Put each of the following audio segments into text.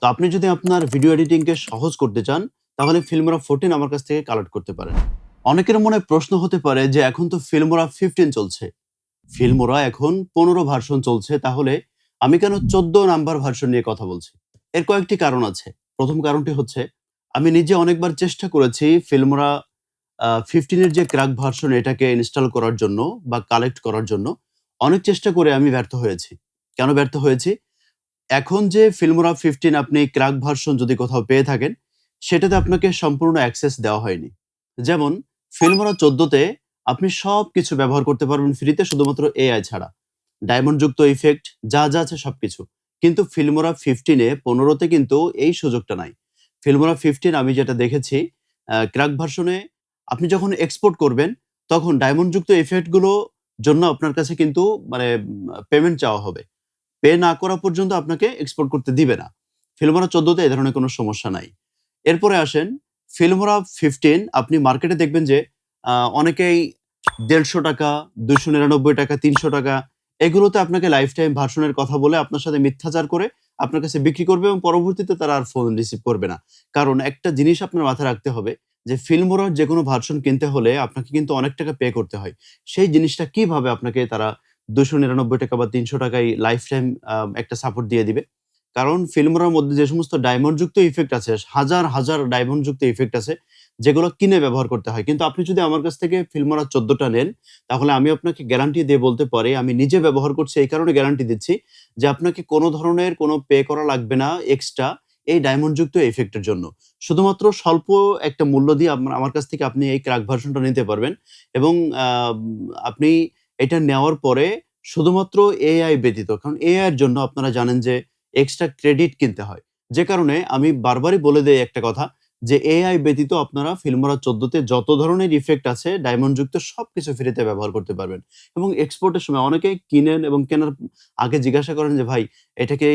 তো আপনি যদি আপনার ভিডিও এডিটিংকে সহজ করতে চান, তাহলে Filmora 14 আমার কাছ থেকে কালেক্ট করতে পারেন। অনেকের মনে প্রশ্ন হতে পারে যে এখন তো Filmora 15 চলছে। Filmora এখন 15 ভার্সন চলছে, তাহলে আমি কেন 14 নাম্বার ভার্সন নিয়ে কথা বলছি? এর কয়েকটি কারণ আছে। ১ম কারণটি হচ্ছে, আমি নিজে অনেকবার চেষ্টা করেছি Filmora 15 এর যে ক্র্যাক ভার্সন এটাকে ইনস্টল করার জন্য বা কালেক্ট করার জন্য অনেক চেষ্টা করে আমি ব্যর্থ হয়েছি। কেন ব্যর্থ হয়েছি? এখন যে Filmora 15 আপনি ক্র্যাক ভার্সন যদি কোথাও পেয়ে থাকেন, সেটাতে আপনাকে সম্পূর্ণ অ্যাক্সেস দেওয়া হয়নি। যেমন Filmora 14 তে আপনি সবকিছু ব্যবহার করতে পারবেন ফ্রিতে, শুধুমাত্র AI ছাড়া। ডায়মন্ডযুক্ত ইফেক্ট যা আছে সবকিছু। কিন্তু Filmora 15 তে কিন্তু এই সুযোগটা নাই। Filmora 15 আমি যেটা দেখেছি, ক্র্যাক ভার্সনে আপনি যখন এক্সপোর্ট করবেন, তখন ডায়মন্ডযুক্ত ইফেক্ট গুলো জন্য আপনার কাছে কিন্তু মানে পেমেন্ট চাওয়া হবে। পে না করা পর্যন্ত আপনাকে এক্সপোর্ট করতে দিবে না। Filmora 14 তে এ ধরনের কোনো সমস্যা নাই। এরপরে আসেন, Filmora 15 আপনি মার্কেটে দেখবেন যে অনেকেই ৳১৫০, ৳২৯৯, ৳৩০০ এগুলোতে আপনাকে লাইফ টাইম ভার্সনের কথা বলে আপনার সাথে মিথ্যাচার করে আপনার কাছে বিক্রি করবে এবং পরবর্তীতে তারা আর ফোন রিসিভ করবে না। কারণ একটা জিনিস আপনার মাথায় রাখতে হবে যে Filmora র যেকোনো ভার্সন কিনতে হলে আপনাকে কিন্তু অনেক টাকা পে করতে হয়। সেই জিনিসটা কিভাবে আপনাকে তারা ৳২৯৯ বা ৳৩০০ য় লাইফ টাইম একটা সাপোর্ট দিয়ে দিবে? কারণ Filmora র মধ্যে যে সমস্ত ডায়মন্ডযুক্ত ইফেক্ট আছে, হাজার ডায়মন্ডযুক্ত ইফেক্ট আছে, যেগুলো কিনে ব্যবহার করতে হয়। কিন্তু আপনি যদি আমার কাছ থেকে Filmora 14 টা নেন, তাহলে আমি আপনাকে গ্যারান্টি দিয়ে বলতে পারি, আমি নিজে ব্যবহার করছি এই কারণে গ্যারান্টি দিচ্ছি যে আপনাকে কোনো ধরনের কোনো পে করা লাগবে না এক্সট্রা এই ডায়মন্ডযুক্ত ইফেক্টের জন্য। শুধুমাত্র স্বল্প একটা মূল্য দিয়ে আমার কাছ থেকে আপনি এই ক্র্যাক ভার্সনটা নিতে পারবেন এবং আপনি এটা নেওয়ার পরে শুধুমাত্র AI ব্যতীত, কারণ AI এর জন্য আপনারা জানেন যে এক্সট্রা ক্রেডিট কিনতে হয়। যে কারণে আমি বারবারই বলে দেই একটা কথা যে AI ব্যতীত আপনারা Filmora 14 তে যত ধরনের ইফেক্ট আছে ডায়মন্ডযুক্ত সবকিছু ফ্রিতে ব্যবহার করতে পারবেন। এবং এক্সপোর্টের সময় অনেকেই কিনেন এবং কেনার আগে জিজ্ঞাসা করেন যে, "ভাই, এটা কি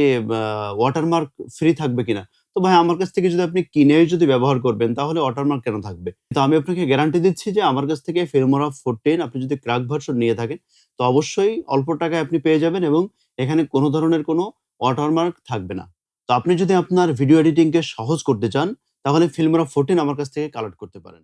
ওয়াটারমার্ক ফ্রি থাকবে কিনা?" তো ভাই, আমার কাছ থেকে যদি আপনি কিনেই যদি ব্যবহার করবেন, তাহলে ওয়াটারমার্ক কেন থাকবে? তো আমি আপনাকে গ্যারান্টি দিচ্ছি যে আমার কাছ থেকে Filmora 14 আপনি যদি ক্র্যাক ভার্সন নিয়ে থাকেন, তো অবশ্যই অল্প টাকায় আপনি পেয়ে যাবেন এবং এখানে কোনো ধরনের কোনো ওয়াটারমার্ক থাকবে না। তো আপনি যদি আপনার ভিডিও এডিটিংকে সহজ করতে চান, তাহলে Filmora 14 আমার কাছ থেকে কালেক্ট করতে পারেন।